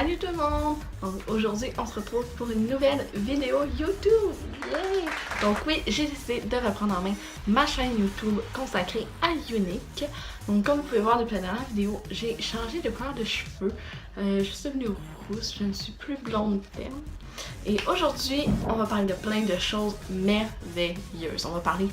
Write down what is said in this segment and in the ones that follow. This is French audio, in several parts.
Salut tout le monde! Donc aujourd'hui, on se retrouve pour une nouvelle vidéo YouTube! Yay! Donc oui, j'ai décidé de reprendre en main ma chaîne YouTube consacrée à Younique. Donc comme vous pouvez voir depuis la dernière vidéo, j'ai changé de couleur de cheveux. Je suis devenue rousse, je ne suis plus blonde telle. Et aujourd'hui, on va parler de plein de choses merveilleuses. On va parler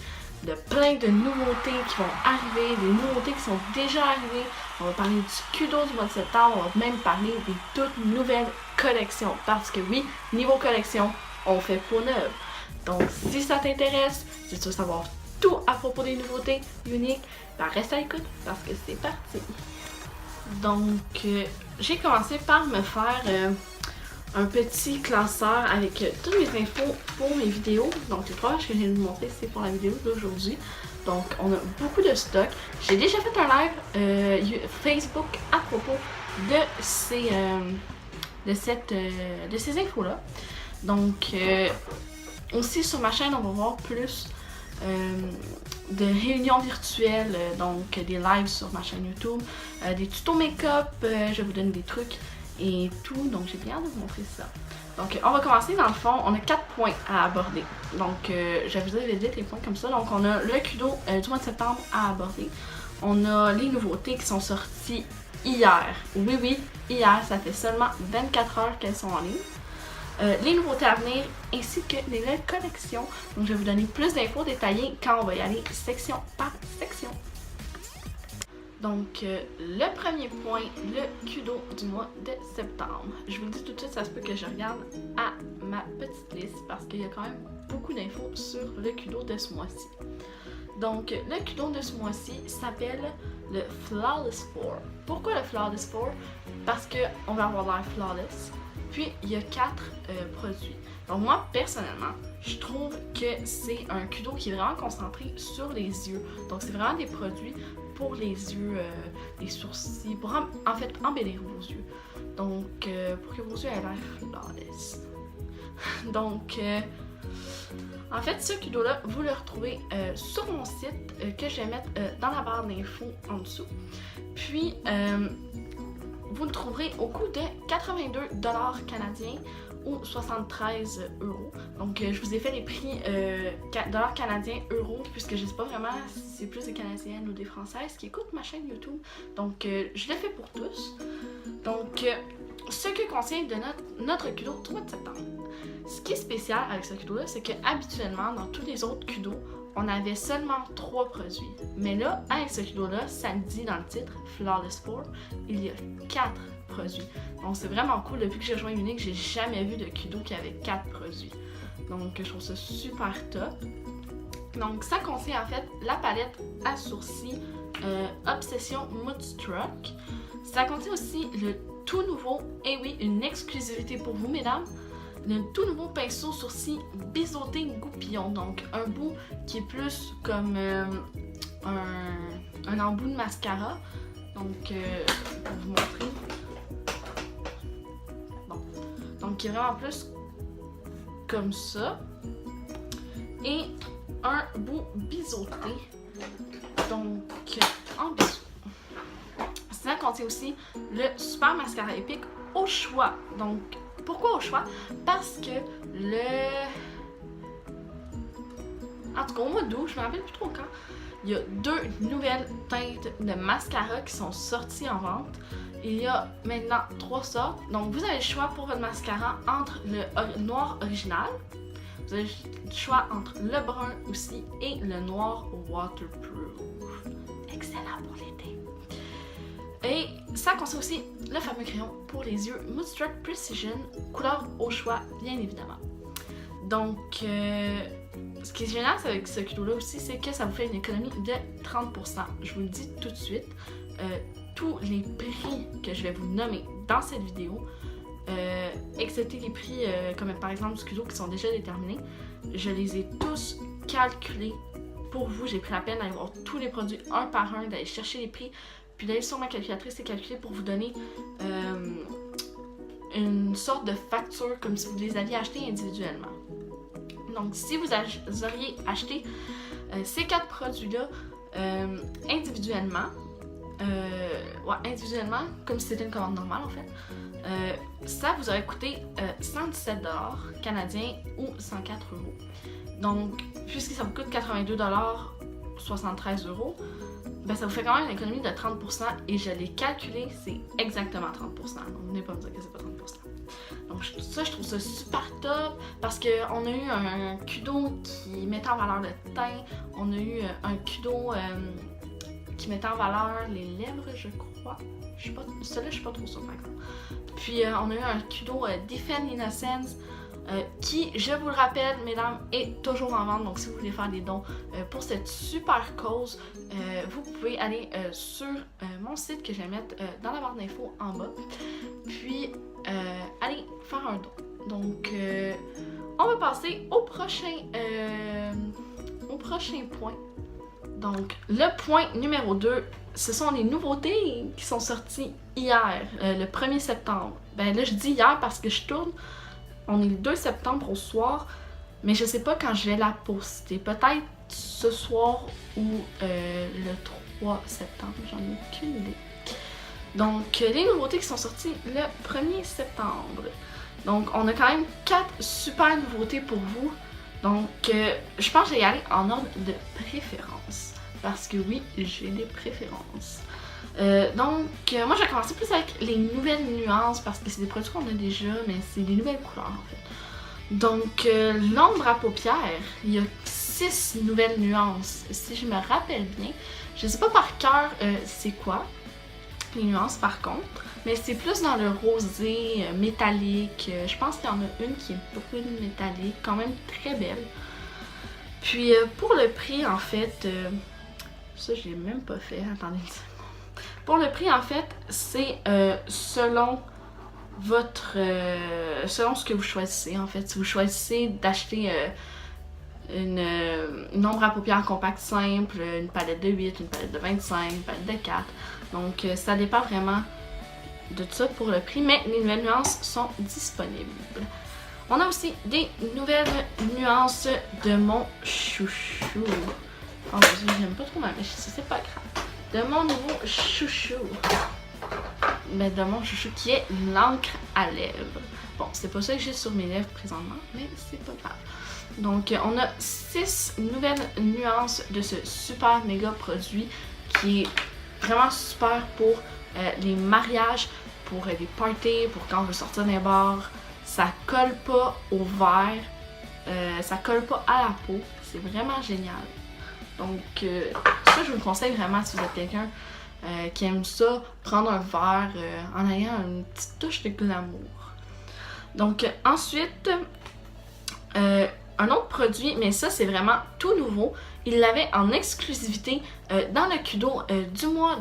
de plein de nouveautés qui vont arriver, des nouveautés qui sont déjà arrivées. On va parler du Kudo du mois de septembre, on va même parler des toutes nouvelles collections. Parce que oui, niveau collection, on fait peau neuve. Donc si ça t'intéresse, si tu veux savoir tout à propos des nouveautés uniques, ben reste à l'écoute parce que c'est parti. Donc j'ai commencé par me faire un petit classeur avec toutes mes infos pour mes vidéos. Donc les trois que je viens de vous montrer, c'est pour la vidéo d'aujourd'hui. Donc on a beaucoup de stock. J'ai déjà fait un live Facebook à propos de ces infos-là. Donc aussi sur ma chaîne, on va voir plus de réunions virtuelles, donc des lives sur ma chaîne YouTube, des tutos make-up, je vous donne des trucs et tout, donc j'ai bien hâte de vous montrer ça. Donc on va commencer dans le fond, on a 4 points à aborder. Donc je vais vous dire vite les points comme ça. Donc on a le Kudo du mois de septembre à aborder. On a les nouveautés qui sont sorties hier. Oui, hier, ça fait seulement 24 heures qu'elles sont en ligne. Les nouveautés à venir ainsi que les nouvelles collections. Donc je vais vous donner plus d'infos détaillées quand on va y aller section par section. Donc, le premier point, le Kudo du mois de septembre. Je vous le dis tout de suite, ça se peut que je regarde à ma petite liste parce qu'il y a quand même beaucoup d'infos sur le Kudo de ce mois-ci. Donc, le Kudo de ce mois-ci s'appelle le Flawless 4. Pourquoi le Flawless 4? Parce qu'on va avoir l'air flawless. Puis, il y a 4 produits. Donc, moi, personnellement, je trouve que c'est un Kudo qui est vraiment concentré sur les yeux. Donc, c'est vraiment des produits pour les yeux, les sourcils, pour en fait embellir vos yeux. Donc, pour que vos yeux aient l'air flawless. Donc, en fait, ce Kudo-là, vous le retrouvez sur mon site que je vais mettre dans la barre d'infos en dessous. Puis, vous le trouverez au coût de 82 $ canadiens ou 73 €. Donc, je vous ai fait les prix dollars canadiens, euros, puisque je ne sais pas vraiment si c'est plus des Canadiennes ou des Françaises qui écoutent ma chaîne YouTube. Donc, je le fais pour tous. Donc, ce que contient de notre Kudo du mois de septembre. Ce qui est spécial avec ce Kudo-là, c'est que habituellement, dans tous les autres Kudo, on avait seulement 3 produits. Mais là, avec ce Kudo-là, ça le dit dans le titre, Flawless 4, il y a 4 produits. Donc c'est vraiment cool, depuis que j'ai rejoint Younique, j'ai jamais vu de Kudo qui avait 4 produits. Donc je trouve ça super top. Donc ça contient en fait la palette à sourcils Obsession Moodstruck. Ça contient aussi le tout nouveau, et oui, une exclusivité pour vous mesdames, le tout nouveau pinceau sourcil biseauté goupillon. Donc un bout qui est plus comme un embout de mascara. Donc pour vous montrer. Bon. Donc qui est vraiment plus comme ça. Et un bout biseauté. Donc en bisou. Ça contient aussi le super mascara épique au choix. Donc pourquoi au choix? Parce que en tout cas au mois d'août, je me rappelle plus trop quand, il y a 2 nouvelles teintes de mascara qui sont sorties en vente. Il y a maintenant 3 sortes. Donc vous avez le choix pour votre mascara entre le noir original, vous avez le choix entre le brun aussi et le noir waterproof. Excellent pour l'été. Et ça contient aussi le fameux crayon pour les yeux Moodstruck Precision, couleur au choix bien évidemment. Donc, ce qui est génial avec ce Kudo-là aussi, c'est que ça vous fait une économie de 30%. Je vous le dis tout de suite, tous les prix que je vais vous nommer dans cette vidéo, excepté les prix comme par exemple du Kudo qui sont déjà déterminés, je les ai tous calculés pour vous. J'ai pris la peine d'aller voir tous les produits un par un, d'aller chercher les prix, puis d'aller sur ma calculatrice et calculer pour vous donner une sorte de facture comme si vous les aviez achetés individuellement. Donc si vous auriez acheté ces 4 produits-là individuellement, individuellement, comme si c'était une commande normale en fait, ça vous aurait coûté 117 $ canadiens ou 104 €. Donc, puisque ça vous coûte 82 $, 73 €, ben ça vous fait quand même une économie de 30% et je l'ai calculé, c'est exactement 30%. Donc, venez pas me dire que c'est pas 30%. Donc, ça, je trouve ça super top parce qu'on a eu un kudo qui mettait en valeur le teint, on a eu un kudo qui mettait en valeur les lèvres, je crois. Celui-là, je suis pas trop sûre par exemple. Puis, on a eu un kudo Defend Innocence qui, je vous le rappelle, mesdames, est toujours en vente. Donc, si vous voulez faire des dons pour cette super cause, vous pouvez aller sur mon site que je vais mettre dans la barre d'infos en bas. Puis, allez faire un don. Donc, on va passer au prochain point. Donc, le point numéro 2, ce sont les nouveautés qui sont sorties hier, le 1er septembre. Ben là, je dis hier parce que je tourne. On est le 2 septembre au soir, mais je sais pas quand je vais la poster. Peut-être ce soir ou le 3 septembre, j'en ai aucune idée. Donc, les nouveautés qui sont sorties le 1er septembre. Donc, on a quand même 4 super nouveautés pour vous. Donc, je pense que je vais y aller en ordre de préférence. Parce que oui, j'ai des préférences. Moi je vais commencer plus avec les nouvelles nuances parce que c'est des produits qu'on a déjà, mais c'est des nouvelles couleurs en fait. Donc, l'ombre à paupières, il y a 6 nouvelles nuances, si je me rappelle bien. Je sais pas par cœur c'est quoi les nuances par contre, mais c'est plus dans le rosé métallique. Je pense qu'il y en a une qui est brune métallique, quand même très belle. Puis pour le prix en fait, ça je l'ai même pas fait, attendez. Pour le prix, en fait, c'est selon selon ce que vous choisissez, en fait. Si vous choisissez d'acheter une ombre à paupières compacte simple, une palette de 8, une palette de 25, une palette de 4. Donc, ça dépend vraiment de ça pour le prix, mais les nouvelles nuances sont disponibles. On a aussi des nouvelles nuances de mon chouchou. Oh mon dieu, j'aime pas trop ma mèche, c'est pas grave. De mon nouveau chouchou. Mais de mon chouchou qui est l'encre à lèvres. Bon, c'est pas ça que j'ai sur mes lèvres présentement, mais c'est pas grave. Donc, on a 6 nouvelles nuances de ce super méga produit qui est vraiment super pour les mariages, pour les parties, pour quand on veut sortir d'un bar. Ça colle pas au verre, ça colle pas à la peau. C'est vraiment génial. Donc, ça, je vous le conseille vraiment si vous êtes quelqu'un qui aime ça, prendre un verre en ayant une petite touche de glamour. Donc, ensuite, un autre produit, mais ça, c'est vraiment tout nouveau. Il l'avait en exclusivité dans le kudo du mois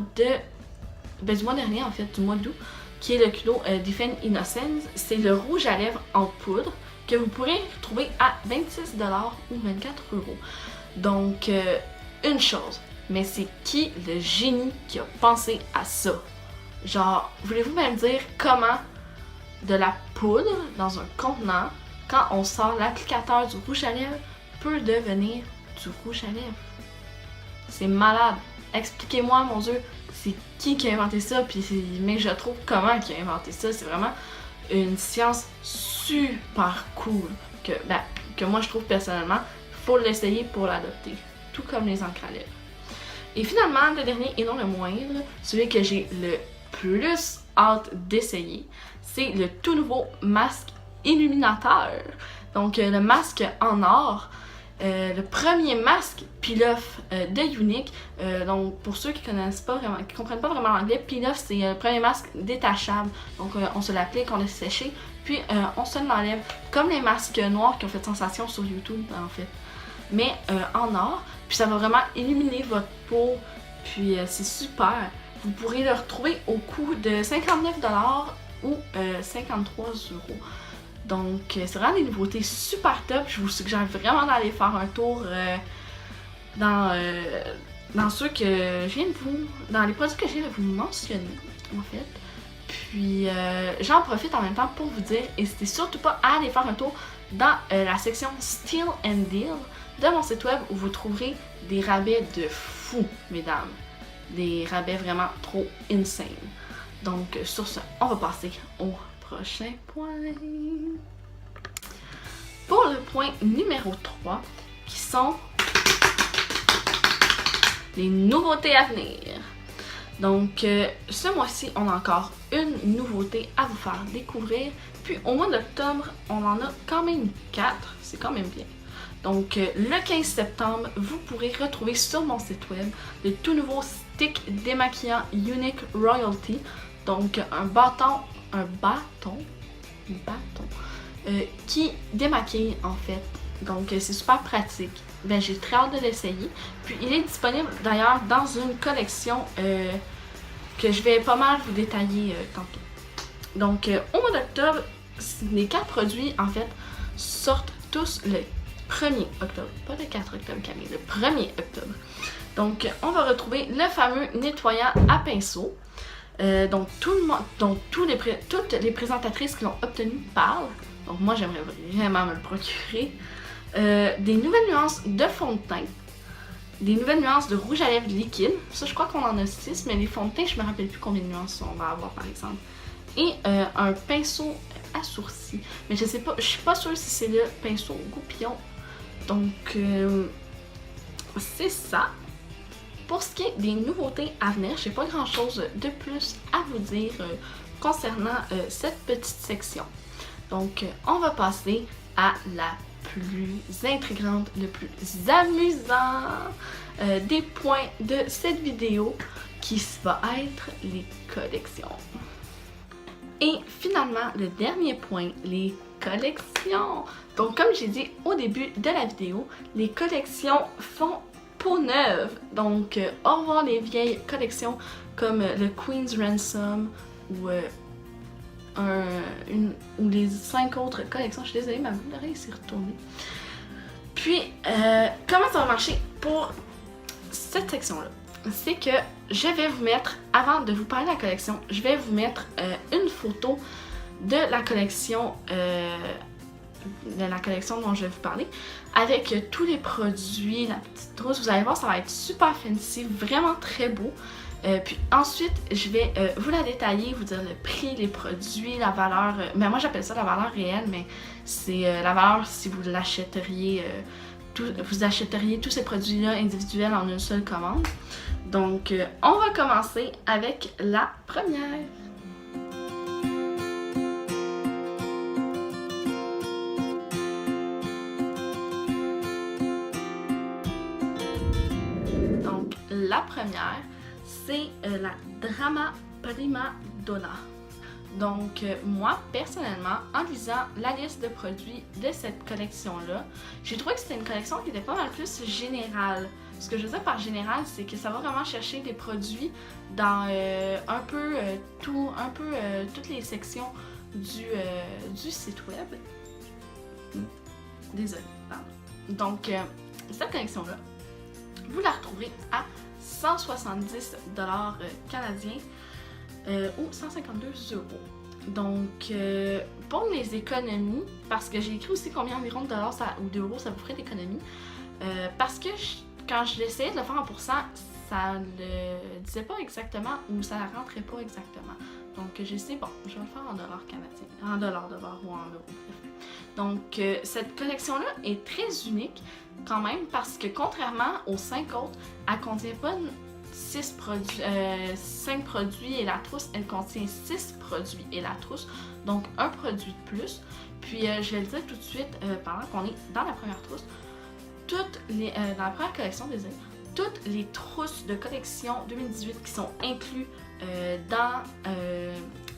dernier, en fait, du mois d'août, qui est le kudo Defend Innocence. C'est le rouge à lèvres en poudre que vous pourrez trouver à 26 $ ou 24 €. Donc, une chose, mais c'est qui le génie qui a pensé à ça? Genre, voulez-vous me dire comment de la poudre dans un contenant, quand on sort l'applicateur du rouge à lèvres, peut devenir du rouge à lèvres? C'est malade. Expliquez-moi, mon Dieu, c'est qui a inventé ça? Puis mais je trouve comment qui a inventé ça. C'est vraiment une science super cool que moi je trouve personnellement. Faut l'essayer pour l'adopter, tout comme les encres à lèvres. Et finalement, le dernier et non le moindre, celui que j'ai le plus hâte d'essayer, c'est le tout nouveau masque illuminateur. Donc le masque en or, le premier masque peel-off de Younique. Donc pour ceux qui connaissent pas vraiment, qui comprennent pas vraiment l'anglais, peel-off c'est le premier masque détachable. Donc on se l'applique, on laisse sécher, puis on se l'enlève, comme les masques noirs qui ont fait sensation sur YouTube en fait. Mais en or, puis ça va vraiment illuminer votre peau, puis c'est super. Vous pourrez le retrouver au coût de 59 $ ou 53 €. Donc c'est vraiment des nouveautés super top. Je vous suggère vraiment d'aller faire un tour dans ceux que je viens de dans les produits que je viens de vous mentionner en fait. Puis j'en profite en même temps pour vous dire, n'hésitez surtout pas à aller faire un tour dans la section Steal and Deal de mon site web où vous trouverez des rabais de fou, mesdames. Des rabais vraiment trop insane. Donc sur ce, on va passer au prochain point. Pour le point numéro 3, qui sont les nouveautés à venir. Donc, ce mois-ci, on a encore une nouveauté à vous faire découvrir. Puis, au mois d'octobre, on en a quand même 4. C'est quand même bien. Donc, le 15 septembre, vous pourrez retrouver sur mon site web le tout nouveau stick démaquillant Unique Royalty. Donc, un bâton qui démaquille en fait. Donc, c'est super pratique. Ben, j'ai très hâte de l'essayer. Puis, il est disponible d'ailleurs dans une collection que je vais pas mal vous détailler tantôt. Donc, au mois d'octobre, les 4 produits, en fait, sortent tous le 1er octobre. Pas le 4 octobre, Camille, le 1er octobre. Donc, on va retrouver le fameux nettoyant à pinceau. Donc, toutes les présentatrices qui l'ont obtenu parlent. Donc, moi, j'aimerais vraiment me le procurer. Des nouvelles nuances de fond de teint. Des nouvelles nuances de rouge à lèvres liquide. Ça, je crois qu'on en a 6, mais les fonds de teint, je me rappelle plus combien de nuances on va avoir, par exemple. Et un pinceau à sourcils. Mais je sais pas, je suis pas sûre si c'est le pinceau goupillon. Donc, c'est ça. Pour ce qui est des nouveautés à venir, j'ai pas grand chose de plus à vous dire concernant cette petite section. Donc, on va passer à la plus intrigante, le plus amusant des points de cette vidéo qui va être les collections. Et finalement, le dernier point, les collections. Donc, comme j'ai dit au début de la vidéo, les collections font peau neuve. Donc, au revoir les vieilles collections comme le Queen's Ransom ou les 5 autres collections. Je suis désolée, ma boule d'oreille s'est retournée. Puis, comment ça va marcher pour cette section-là? C'est que je vais vous mettre, avant de vous parler de la collection, je vais vous mettre une photo de la collection dont je vais vous parler, avec tous les produits, la petite trousse. Vous allez voir, ça va être super fancy, vraiment très beau. Puis ensuite, je vais vous la détailler, vous dire le prix, les produits, la valeur. Mais moi, j'appelle ça la valeur réelle, mais c'est la valeur si vous l'achèteriez. Vous achèteriez tous ces produits-là individuels en une seule commande. Donc, on va commencer avec la première. Donc, la première, c'est la Drama Prima Donna. Donc, moi, personnellement, en lisant la liste de produits de cette collection-là, j'ai trouvé que c'était une collection qui était pas mal plus générale. Ce que je veux dire par général, c'est que ça va vraiment chercher des produits dans toutes les sections du site web. Désolée, pardon. Donc, cette collection-là, vous la retrouverez à 170$ canadiens ou 152 €. Donc, pour les économies, parce que j'ai écrit aussi combien environ de dollars ou d'euros ça vous ferait d'économie, parce que quand je l'essayais de le faire en pourcent, ça ne disait pas exactement ou ça ne rentrait pas exactement. Donc, j'ai essayé, bon, je vais le faire en dollars canadiens, en dollars d'abord ou en euros, bref. Donc, cette collection-là est très unique quand même parce que contrairement aux 5 autres, elle ne contient pas 5 produits et la trousse, elle contient 6 produits et la trousse, donc un produit de plus. Puis je vais le dire tout de suite pendant qu'on est dans la première trousse, dans la première collection, désolé, toutes les trousses de collection 2018 qui sont inclus dans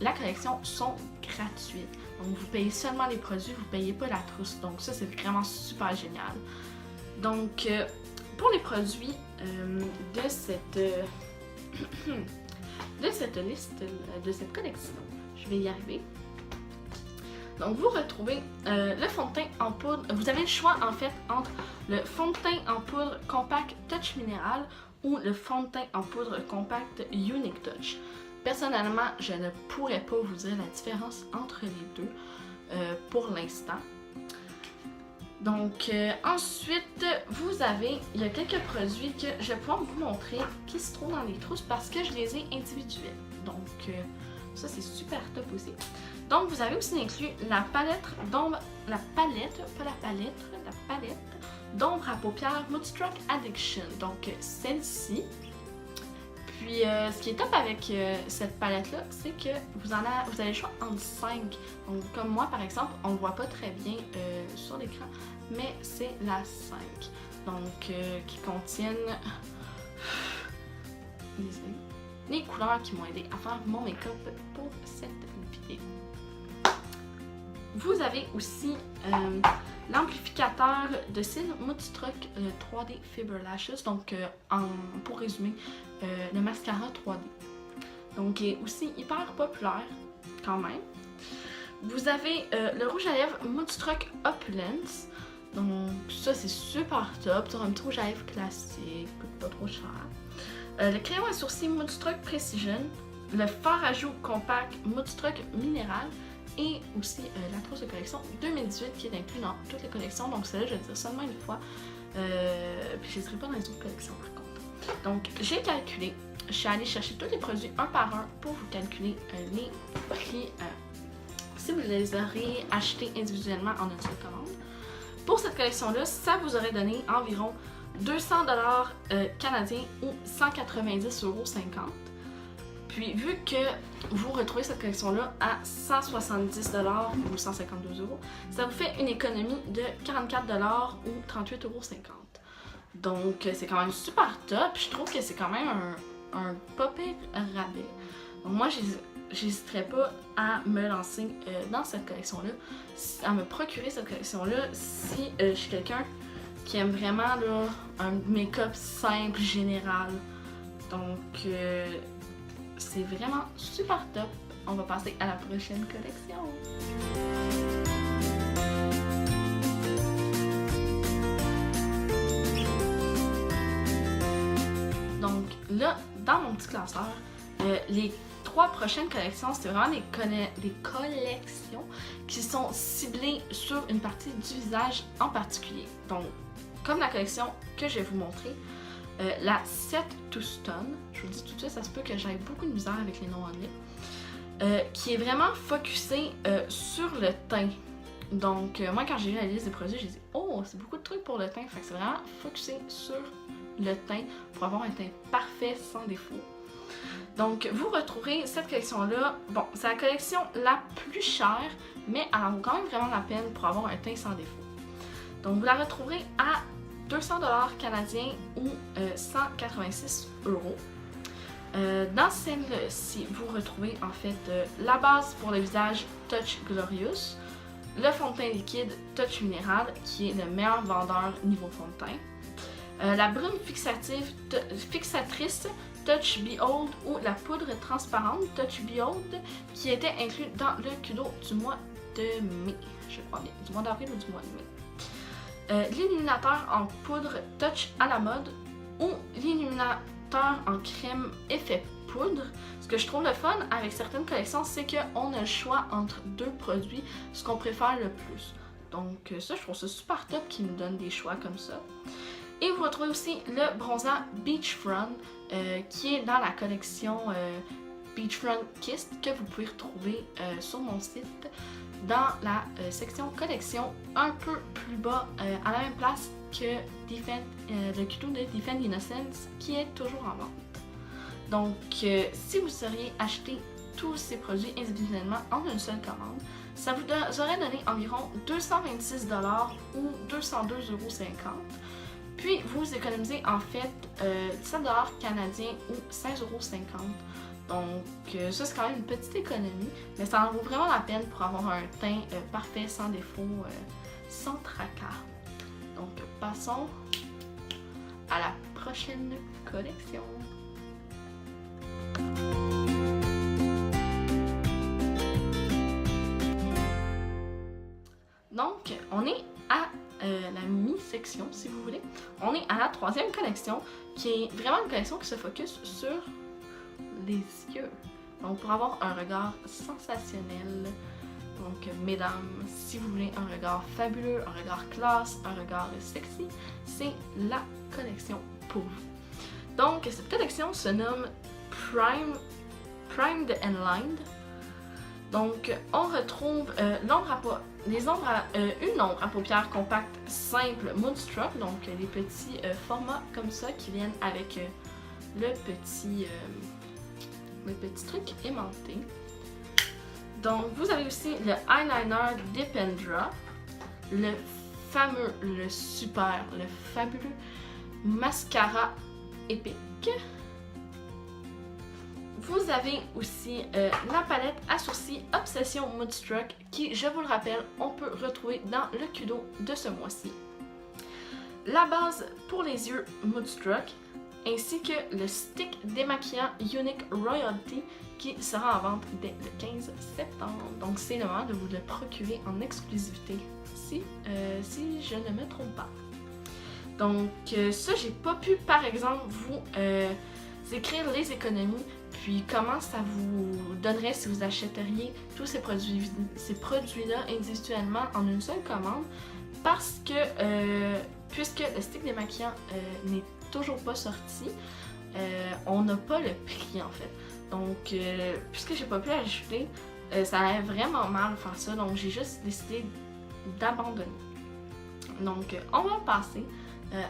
la collection sont gratuites. Donc vous payez seulement les produits, vous ne payez pas la trousse. Donc ça c'est vraiment super génial. Donc pour les produits de cette liste, de cette collection, je vais y arriver. Donc vous retrouvez le fond de teint en poudre. Vous avez le choix en fait entre le fond de teint en poudre compact Touch Minéral ou le fond de teint en poudre compact Unique Touch. Personnellement, je ne pourrais pas vous dire la différence entre les deux pour l'instant. Donc ensuite, il y a quelques produits que je vais pouvoir vous montrer qui se trouvent dans les trousses parce que je les ai individuels. Donc Ça, c'est super top aussi. Donc, vous avez aussi inclus la palette d'ombre, la palette d'ombre à paupières Moodstruck Addiction. Donc, celle-ci. Puis, ce qui est top avec cette palette-là, c'est que vous avez le choix entre 5. Donc, comme moi, par exemple, on ne voit pas très bien sur l'écran, mais c'est la 5. Donc, qui contiennent les couleurs qui m'ont aidé à faire mon make-up pour cette vidéo. Vous avez aussi l'amplificateur de cils Moodstruck 3D Fiber Lashes, donc pour résumer, le mascara 3D. Donc, il est aussi hyper populaire quand même. Vous avez le rouge à lèvres Moodstruck Opulence. Donc, ça c'est super top. C'est un petit rouge à lèvres classique, coûte pas trop cher. Le crayon à sourcils Moodstruck Precision. Le fard à joues compact Moodstruck Minéral. Et aussi la trousse de collection 2018 qui est inclue dans toutes les collections. Donc, celle-là, je vais dire seulement une fois. Puis, je ne serai pas dans les autres collections par contre. Donc, j'ai calculé. Je suis allée chercher tous les produits un par un pour vous calculer les prix si vous les aurez achetés individuellement en une seule commande. Pour cette collection-là, ça vous aurait donné environ 200 $ canadiens ou 190,50 €. Puis, vu que vous retrouvez cette collection-là à 170 $ ou 152 €, ça vous fait une économie de 44 $ ou 38,50 €. Donc, c'est quand même super top. Je trouve que c'est quand même un pas pire rabais. Donc, moi, j'hésiterais pas à me lancer dans cette collection-là, à me procurer cette collection-là si je suis quelqu'un qui aime vraiment là, un make-up simple, général. Donc, c'est vraiment super top. On va passer à la prochaine collection. Donc là, dans mon petit classeur, les 3 prochaines collections, c'est vraiment des collections qui sont ciblées sur une partie du visage en particulier. Donc, comme la collection que je vais vous montrer, la Set to Stun, je vous le dis tout de suite, ça se peut que j'aille beaucoup de misère avec les noms anglais, qui est vraiment focusée sur le teint. Donc, moi, quand j'ai vu la liste des produits, j'ai dit « Oh, c'est beaucoup de trucs pour le teint! » Fait que c'est vraiment focusé sur le teint pour avoir un teint parfait, sans défaut. Donc, vous retrouverez cette collection-là. Bon, c'est la collection la plus chère, mais elle en vaut quand même vraiment la peine pour avoir un teint sans défaut. Donc, vous la retrouverez à 200 $ canadiens ou 186 €. Dans celle-ci, vous retrouvez en fait la base pour le visage Touch Glorious, le fond de teint liquide Touch Minéral qui est le meilleur vendeur niveau fond de teint, la brume fixatrice Touch Behold ou la poudre transparente Touch Behold qui était inclus dans le Kudo du mois de mai, je crois bien, du mois d'avril ou du mois de mai. L'illuminateur en poudre Touch à la mode ou l'illuminateur en crème effet poudre. Ce que je trouve le fun avec certaines collections, c'est qu'on a le choix entre 2 produits, ce qu'on préfère le plus. Donc ça, je trouve ça super top qu'ils nous donnent des choix comme ça. Et vous retrouvez aussi le bronzant Beachfront qui est dans la collection Beachfront Kissed que vous pouvez retrouver sur mon site dans la section collection un peu plus bas à la même place que le Kudo de Defend Innocence qui est toujours en vente. Donc si vous auriez acheté tous ces produits individuellement en une seule commande, ça vous aurait donné environ 226 $ ou 202,50 €. Puis vous économisez en fait 17 $ canadiens ou 16,50 €. Donc ça c'est quand même une petite économie, mais ça en vaut vraiment la peine pour avoir un teint parfait, sans défaut, sans tracas. Donc passons à la prochaine collection. Donc on est à la mi-section si vous voulez. On est à la 3e collection qui est vraiment une collection qui se focus sur les yeux. Donc pour avoir un regard sensationnel. Donc mesdames, si vous voulez un regard fabuleux, un regard classe, un regard sexy, c'est la collection pour vous. Donc cette collection se nomme Primed and Lined. Donc, on retrouve une ombre à paupières compacte simple Moonstruck, donc les petits formats comme ça qui viennent avec le petit truc aimanté. Donc, vous avez aussi le eyeliner Dipendra, le fameux, le super, le fabuleux mascara épique. Vous avez aussi la palette à sourcils Obsession Moonstruck qui, je vous le rappelle, on peut retrouver dans le Kudo de ce mois-ci. La base pour les yeux Moonstruck ainsi que le stick démaquillant Unique Royalty qui sera en vente dès le 15 septembre. Donc c'est le moment de vous le procurer en exclusivité si je ne me trompe pas. Donc ça, j'ai pas pu par exemple vous écrire les économies puis comment ça vous donnerait si vous achèteriez tous ces produits-là individuellement en une seule commande parce que puisque le stick démaquillant n'est toujours pas sorti, on n'a pas le prix en fait. Donc puisque j'ai pas pu l'ajouter, ça allait vraiment mal faire ça, donc j'ai juste décidé d'abandonner. Donc on va passer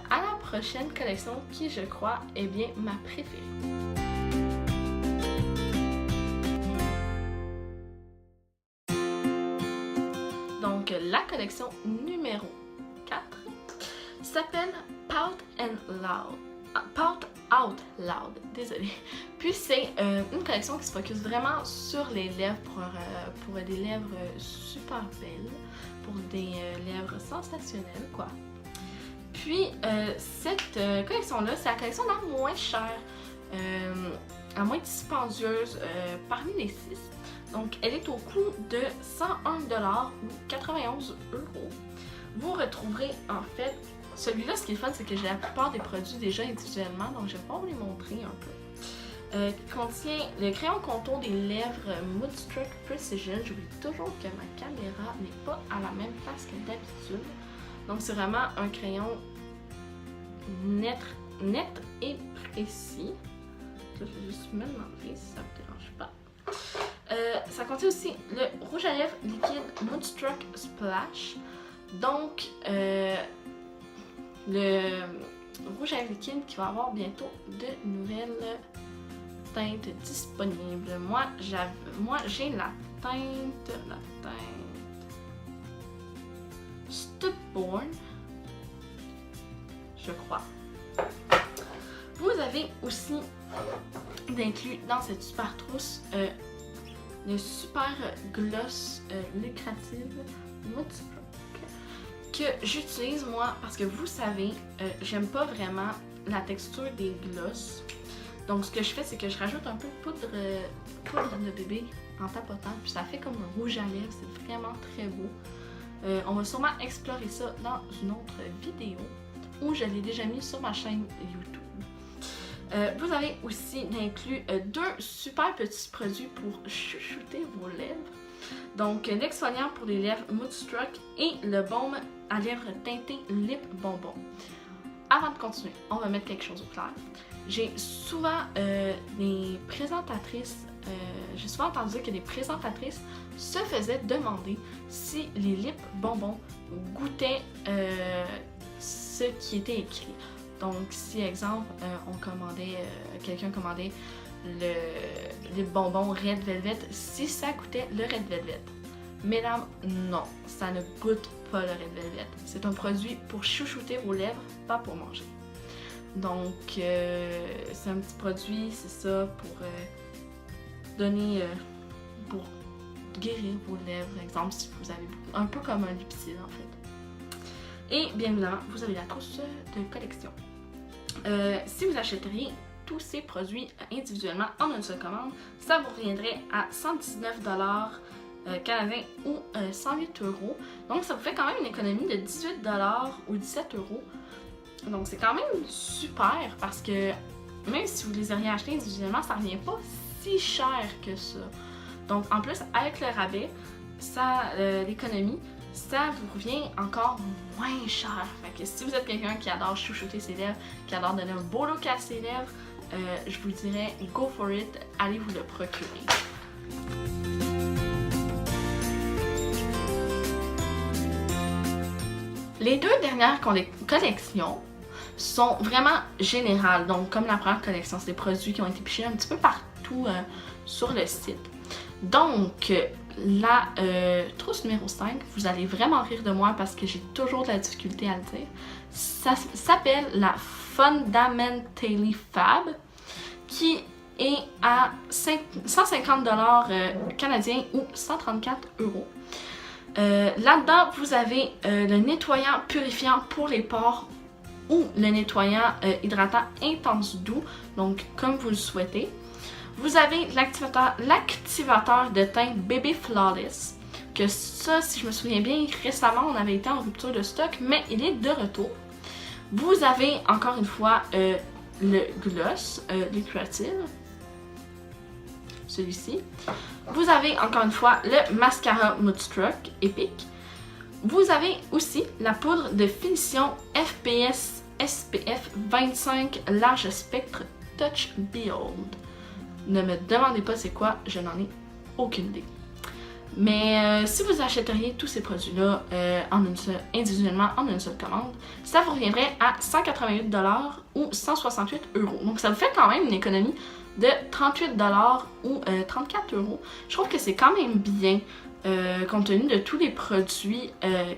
à la prochaine collection qui, je crois, est bien ma préférée. Donc la collection numéro 4 s'appelle Pout Out Loud, désolée. Puis c'est une collection qui se focus vraiment sur les lèvres pour des lèvres super belles, pour des lèvres sensationnelles quoi. Puis cette collection-là, c'est la collection la moins chère, la moins dispendieuse parmi les 6. Donc elle est au coût de 101$ ou 91€. Vous retrouverez en fait, celui-là ce qui est fun c'est que j'ai la plupart des produits déjà individuellement, donc je vais pouvoir vous les montrer un peu. Qui contient le crayon contour des lèvres Moonstruck Precision. J'oublie toujours que ma caméra n'est pas à la même place que d'habitude. Donc c'est vraiment un crayon net et précis. Je vais juste me demander si ça ne vous dérange pas. Ça contient aussi le rouge à lèvres liquide Moonstruck Splash. Donc le rouge à lèvres liquide qui va avoir bientôt de nouvelles teintes disponibles. Moi j'ai la teinte Stubborn, je crois. Vous avez aussi d'inclus dans cette super trousse le super gloss lucrative Moonstruck que j'utilise moi parce que vous savez, j'aime pas vraiment la texture des gloss. Donc ce que je fais c'est que je rajoute un peu de poudre de bébé en tapotant puis ça fait comme un rouge à lèvres, c'est vraiment très beau. On va sûrement explorer ça dans une autre vidéo où je l'ai déjà mis sur ma chaîne YouTube. Vous avez aussi inclus deux super petits produits pour chouchouter vos lèvres. Donc l'exfoliant pour les lèvres Moonstruck et le baume à lèvres teinté Lip Bonbon. Avant de continuer, on va mettre quelque chose au clair. J'ai souvent des présentatrices, j'ai souvent entendu dire que des présentatrices se faisaient demander si les lips bonbons goûtaient ce qui était écrit. Donc si exemple quelqu'un commandait le lip bonbon Red Velvet, si ça goûtait le Red Velvet. Mesdames, non, ça ne goûte pas le Red Velvet. C'est un produit pour chouchouter vos lèvres, pas pour manger. Donc c'est un petit produit, c'est ça, pour donner, pour guérir vos lèvres, exemple si vous avez un peu comme un lipsil en fait. Et bien évidemment, vous avez la trousse de collection. Si vous achèteriez tous ces produits individuellement en une seule commande, ça vous reviendrait à 119$ canadiens ou 108€. Donc ça vous fait quand même une économie de 18$ ou 17€. Donc c'est quand même super parce que même si vous les auriez achetés individuellement, ça revient pas si cher que ça. Donc en plus avec le rabais, l'économie, ça vous revient encore moins cher. Fait que si vous êtes quelqu'un qui adore chouchouter ses lèvres, qui adore donner un beau look à ses lèvres, je vous dirais go for it, allez vous le procurer. Les deux dernières collections sont vraiment générales. Donc, comme la première collection, c'est des produits qui ont été pichés un petit peu partout sur le site. Donc, la trousse numéro 5, vous allez vraiment rire de moi parce que j'ai toujours de la difficulté à le dire. Ça s'appelle la Fundamentally Fab, qui est à 150 $ canadiens ou 134 €. Là-dedans, vous avez le nettoyant purifiant pour les pores ou le nettoyant hydratant intense doux, donc comme vous le souhaitez. Vous avez l'activateur de teint Baby Flawless, que ça, si je me souviens bien, récemment on avait été en rupture de stock, mais il est de retour. Vous avez encore une fois le gloss, le Creative, celui-ci. Vous avez encore une fois le mascara Moodstruck Epic. Vous avez aussi la poudre de finition FPS SPF 25 large spectre Touch Behold. Ne me demandez pas c'est quoi, je n'en ai aucune idée. Mais si vous achèteriez tous ces produits-là individuellement en une seule commande, ça vous reviendrait à 188 $ ou 168 €. Donc ça vous fait quand même une économie de 38 $ ou 34 €. Je trouve que c'est quand même bien compte tenu de tous les produits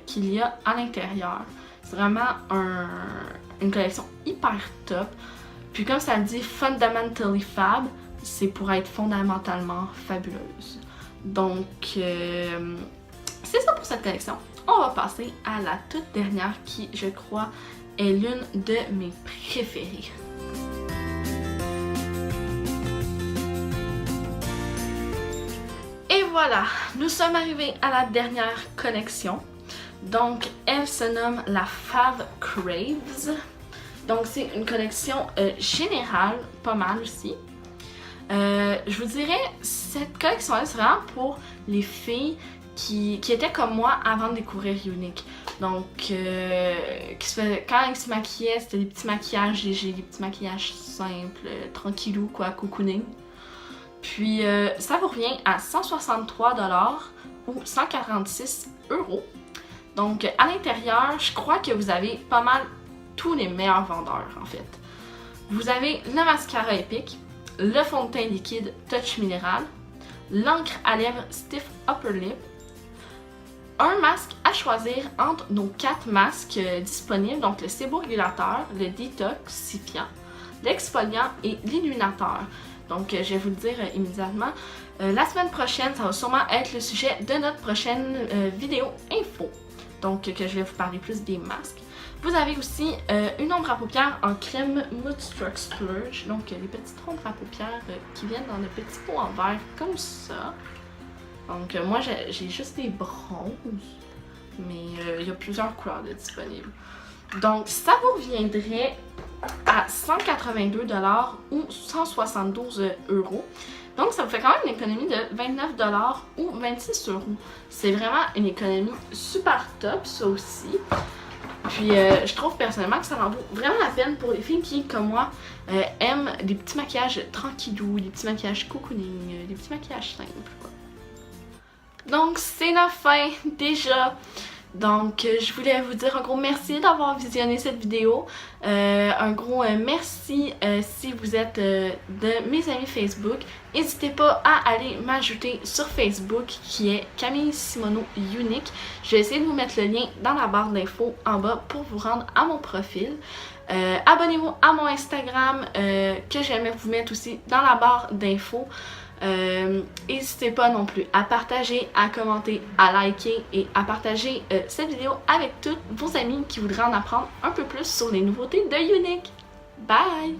qu'il y a à l'intérieur. C'est vraiment une collection hyper top. Puis comme ça le dit, Fundamentally Fab, c'est pour être fondamentalement fabuleuse. Donc, c'est ça pour cette collection. On va passer à la toute dernière qui, je crois, est l'une de mes préférées. Et voilà, nous sommes arrivés à la dernière collection. Donc, elle se nomme la Fave Craves. Donc, c'est une collection générale, pas mal aussi. Je vous dirais, cette collection-là, c'est vraiment pour les filles qui étaient comme moi avant de découvrir Younique. Donc, quand ils se maquillaient, c'était des petits maquillages légers, des petits maquillages simples, tranquillou, quoi, cocooning. Puis, ça vous revient à 163 $ ou 146 €. Donc, à l'intérieur, je crois que vous avez pas mal tous les meilleurs vendeurs, en fait. Vous avez le mascara Epic, le fond de teint liquide Touch Minéral, l'encre à lèvres Stiff Upper Lip, un masque à choisir entre nos 4 masques disponibles, donc le séborégulateur, le détoxifiant, l'exfoliant et l'illuminateur. Donc je vais vous le dire immédiatement. La semaine prochaine, ça va sûrement être le sujet de notre prochaine vidéo info. Donc que je vais vous parler plus des masques. Vous avez aussi une ombre à paupières en crème Moodstruck Splurge, donc les petites ombres à paupières qui viennent dans le petit pot en verre comme ça. Donc moi j'ai juste des bronzes, mais il y a plusieurs couleurs disponibles. Donc ça vous reviendrait à 182 $ ou 172 €. Donc ça vous fait quand même une économie de 29 $ ou 26 €. C'est vraiment une économie super top, ça aussi. Puis je trouve personnellement que ça en vaut vraiment la peine pour les filles qui, comme moi, aiment des petits maquillages tranquillou, des petits maquillages cocooning, des petits maquillages simples, quoi. Donc c'est la fin déjà. Donc je voulais vous dire un gros merci d'avoir visionné cette vidéo. Un gros merci si vous êtes de mes amis Facebook. N'hésitez pas à aller m'ajouter sur Facebook qui est Camille Simoneau Younique. Je vais essayer de vous mettre le lien dans la barre d'infos en bas pour vous rendre à mon profil. Abonnez-vous à mon Instagram que j'aimais vous mettre aussi dans la barre d'infos. N'hésitez pas non plus à partager, à commenter, à liker et à partager cette vidéo avec tous vos amis qui voudraient en apprendre un peu plus sur les nouveautés de Younique. Bye!